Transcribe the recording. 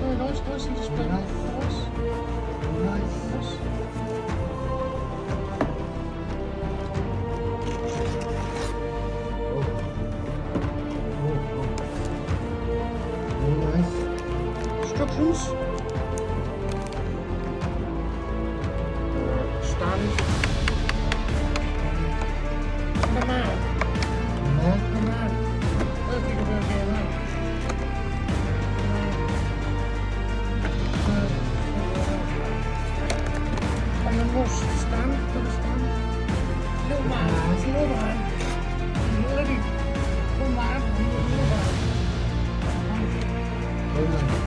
Los in de spullen. Nice. Los. Nice. Los. Oh. Very nice. Instructions. Staan.